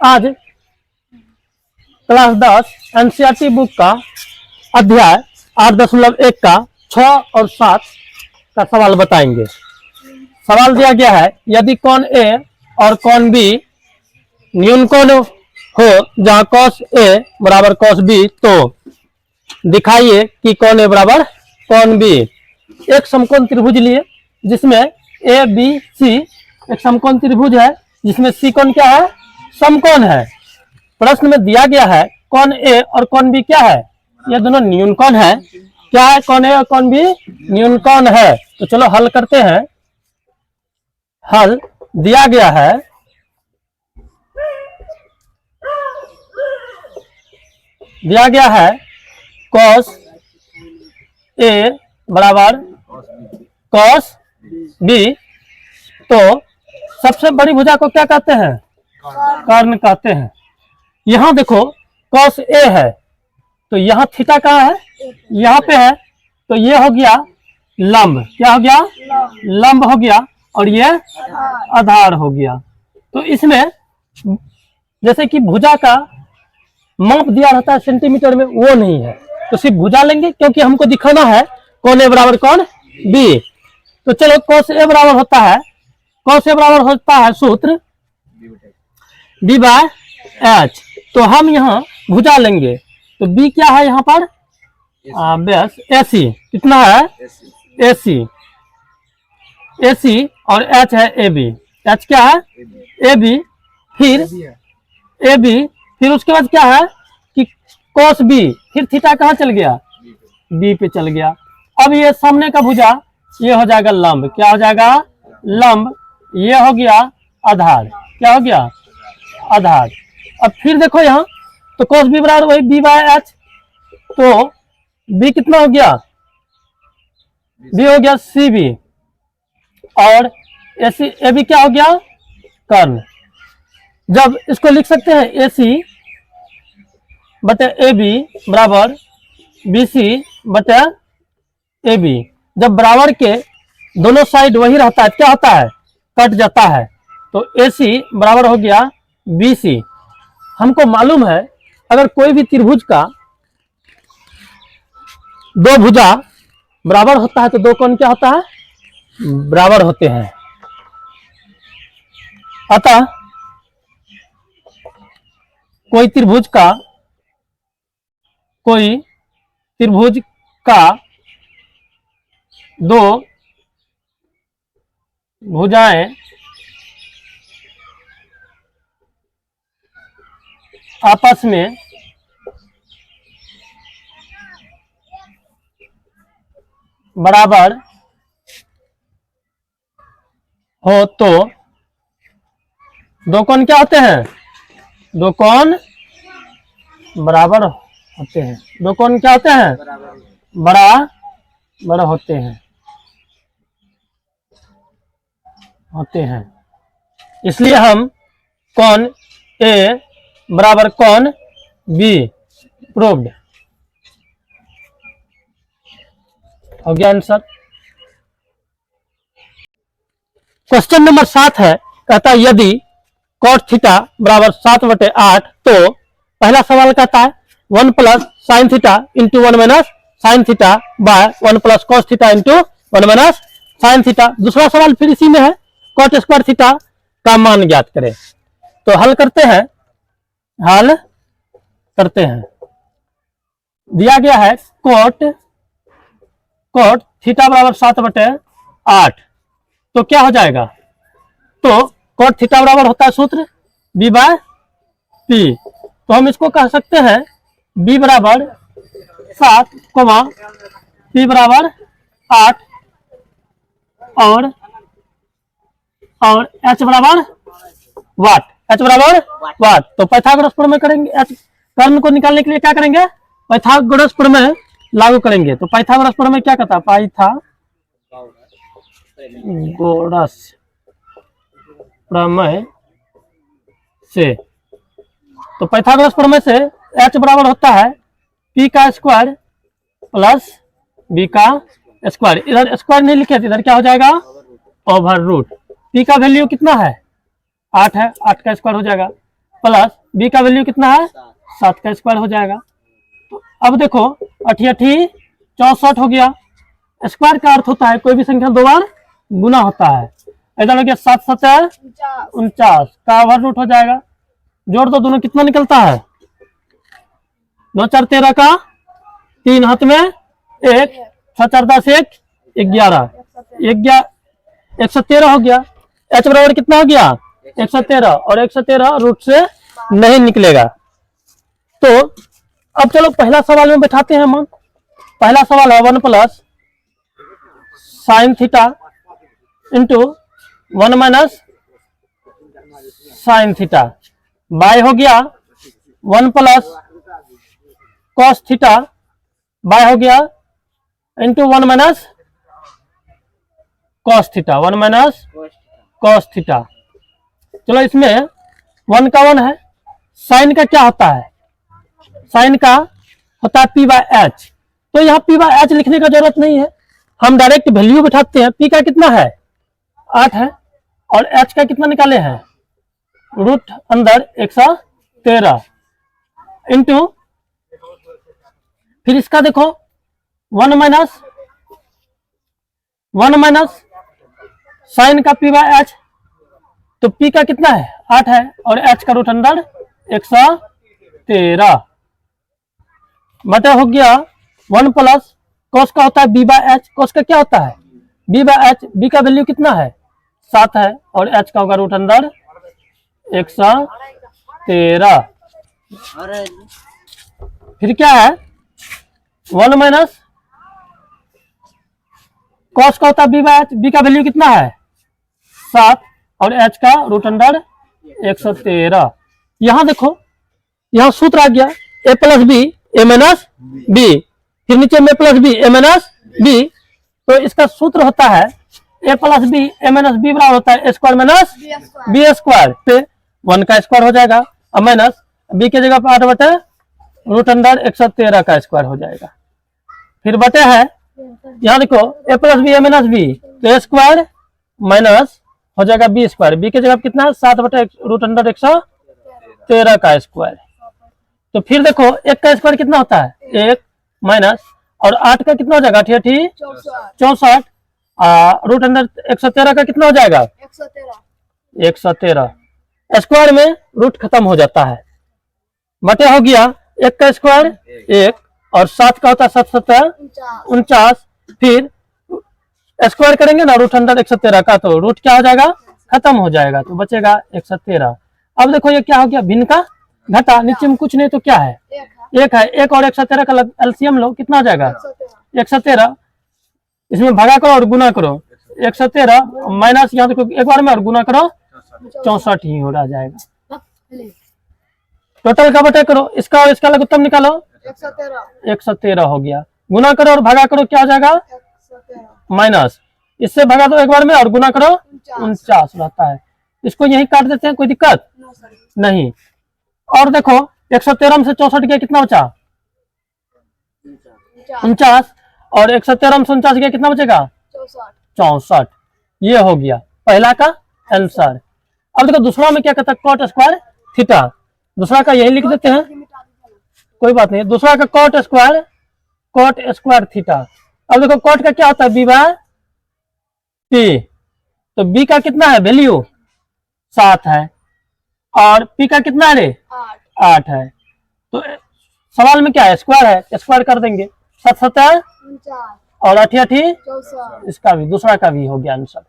आज class 10 NCERT book का अध्याय 8.1 का 6 और 7 का सवाल बताएंगे। सवाल दिया गया है, यदि कोण ए और कोण बी न्यून कोण हो जहां cos ए बराबर cos बी, तो दिखाइए कि कोण ए बराबर कोण बी। एक समकोण त्रिभुज लिए जिसमें ए बी सी एक समकोण त्रिभुज है जिसमें सी कोण क्या है, समकोण है। प्रश्न में दिया गया है कोण ए और कोण बी क्या है, ये दोनों न्यून कोण है। क्या है, कोण ए और कोण बी न्यून कोण है। तो चलो हल करते हैं। हल दिया गया है, cos ए बराबर cos बी। तो सबसे बड़ी भुजा को क्या कहते हैं, कर्ण कहते हैं। यहां देखो cos ए है तो यहाँ थीटा कहाँ है, यहाँ पे है, तो ये हो गया लंब। क्या हो गया, लंब हो गया, और ये आधार हो गया। तो इसमें जैसे कि भुजा का माप दिया रहता है सेंटीमीटर में, वो नहीं है, तो सिर्फ भुजा लेंगे क्योंकि हमको दिखाना है कोण ए बराबर कोण बी। तो चलो cos ए बराबर होता है सूत्र b बाय एच। तो हम यहाँ भुजा लेंगे, तो b क्या है यहाँ पर, बस AC कितना है, AC और h है AB। h क्या है, AB, फिर उसके बाद क्या है कि cos B, फिर थीटा कहाँ चल गया, B पे चल गया। अब ये सामने का भुजा ये हो जाएगा लंब। क्या हो जाएगा, लंब। ये हो गया आधार। क्या हो गया, आधार। अब फिर देखो यहाँ तो cos B बराबर वही b बाय एच। तो b कितना हो गया, b हो गया CB, और AB क्या हो गया, कर्ण। जब इसको लिख सकते हैं AC बटे AB बराबर BC बटे AB। जब बराबर के दोनों साइड वही रहता है, क्या होता है, कट जाता है। तो AC बराबर हो गया BC। हमको मालूम है अगर कोई भी त्रिभुज का दो भुजा बराबर होता है तो दो कोण क्या होता है, बराबर होते हैं। अतः कोई त्रिभुज का दो भुजाएं आपस में बराबर हो तो दो कोण क्या होते हैं, दो कोण बराबर होते हैं। दो कोण क्या होते हैं, बराबर होते हैं। इसलिए हम कोण ए बराबर कोण बी प्रूव्ड हो गया आंसर। क्वेश्चन नंबर 7 है, कहता है यदि cos थीटा बराबर 7/8, तो पहला सवाल कहता है 1 plus sine theta into 1 minus sine theta by 1 plus cos theta into 1 minus sine theta. दूसरा सवाल फिर इसी में है, कॉट स्क्वायर थीटा का मान ज्ञात करें। तो हल करते हैं। दिया गया है कोट थीटा बराबर 7/8, तो क्या हो जाएगा, तो कोट थीटा बराबर होता है सूत्र b बाय p। तो हम इसको कह सकते हैं b बराबर 7, p बराबर 8 और h बराबर वाट। तो पाइथागोरस प्रमेय करेंगे, h कर्ण को निकालने के लिए क्या करेंगे, पाइथागोरस प्रमेय लागू करेंगे। तो पाइथागोरस प्रमेय क्या कहता है, पाइथागोरस प्रमेय से, तो पाइथागोरस प्रमेय से h बराबर होता है p का स्क्वायर प्लस b का स्क्वायर। इधर स्क्वायर नहीं लिखे थे, इधर क्या हो जाएगा, ओवर रूट। p का वैल्यू कितना है, 8 है, 8 का स्क्वायर हो जाएगा। प्लस बी का वैल्यू कितना है 7 का स्क्वायर हो जाएगा। तो अब देखो 8 8 64 हो गया। स्क्वायर का अर्थ होता है कोई भी संख्या 2 बार गुना होता है। इधर हो गया 7 7 49 का ओवर रूट हो जाएगा। जोड़ दो दोनों, कितना निकलता है 9 4 13 का 3 हाथ में 1 6 4 10 1 11 113 हो गया। h बराबर कितना हो गया 113 और 113 रूट से नहीं निकलेगा। तो अब चलो पहला सवाल में बैठाते हैं हम। पहला सवाल है 1 plus sine theta into 1 minus sine theta by हो गया 1 प्लस कॉस थीटा बाय हो गया into 1 minus cos theta 1 minus cos theta. चलो इसमें 1 का 1 है। साइन का क्या होता है, साइन का होता है पी बाय एच। तो यहाँ पी बाय एच लिखने का जरूरत नहीं है, हम डायरेक्ट वैल्यू बिठाते हैं। पी का कितना है 8 है और एच का कितना निकाले हैं रूट अंदर 113 इंटू फिर इसका देखो 1 माइनस साइन का पी बाय एच। तो पी का कितना है 8 है और एच का रूट अंदर 113 बटा हो गया 1 प्लस कॉस का होता है बी बाय एच। कॉस का क्या होता है बी बाय एच। बी का वैल्यू कितना है 7 है और एच का होगा रूट अंदर 113। फिर क्या है 1 माइनस कॉस का होता है बी बाय एच। बी का वैल्यू कितना है 7 और एच का रूट अंडर 113। यहां देखो यहां सूत्र आ गया ए प्लस बी ए माइनस बी, फिर नीचे में प्लस बी ए माइनस बी। तो इसका सूत्र होता है ए प्लस बी ए माइनस बी बराबर होता है ए स्क्वायर माइनस बी स्क्वायर पे 1 का स्क्वायर हो जाएगा और माइनस बी के जगह पर 8 बटे रूट अंडर 113 का स्क्वायर हो जाएगा। फिर बटे है यहाँ देखो ए प्लस बी ए माइनस बी तो ए स्क्वायर माइनस हो जाएगा बी स्क्वायर। बी के जगह पर कितना है 7 बटे रूट अंडर 113 का स्क्वायर। तो फिर देखो 1 का स्क्वायर कितना होता है 1 माइनस और 8 का कितना हो जाएगा 8 64 रूट अंडर 113 का कितना हो जाएगा 113। स्क्वायर में रूट खत्म हो जाता है। बटे हो गया 1 का स्क्वायर 1 और 7 का होता है 7 7 49। फिर स्क्वायर करेंगे ना रूट अंडर 113 का तो रूट क्या हो जाएगा खत्म हो जाएगा तो बचेगा 113। अब देखो ये क्या हो गया भिन्न का घटा, नीचे में कुछ नहीं तो क्या है 1 है। 1 और 113 का एलसीएम लो कितना आ जाएगा 113। इसमें भागा करो और गुना करो 113 माइनस यहाँ देखो एक बार में और गुना करो 64 ही हो रहा जाएगा। टोटल का बटे करो इसका और इसका लघुत्तम निकालो 113 हो गया। गुना करो और भागा करो क्या हो जाएगा माइनस, इससे भगा दो एक बार में और गुना करो 49 रहता है। इसको यही काट देते हैं कोई दिक्कत नहीं। और देखो 113 में से 64 गया कितना बचा 49 और 113 में से 49 गया कितना बचेगा 64। ये हो गया पहला का आंसर। अब देखो दूसरा में क्या कहता है कॉट स्क्वायर थीटा। दूसरा का यही लिख देते हैं कोई बात नहीं। दूसरा का कॉट स्क्वायर थीटा। अब देखो कॉट का क्या होता है बी बाय पी। तो बी का कितना है वैल्यू 7 है और पी का कितना है 8 है। तो सवाल में क्या है स्क्वायर है, स्क्वायर कर देंगे 7 7 और 8 8 इसका भी दूसरा का भी हो गया आंसर।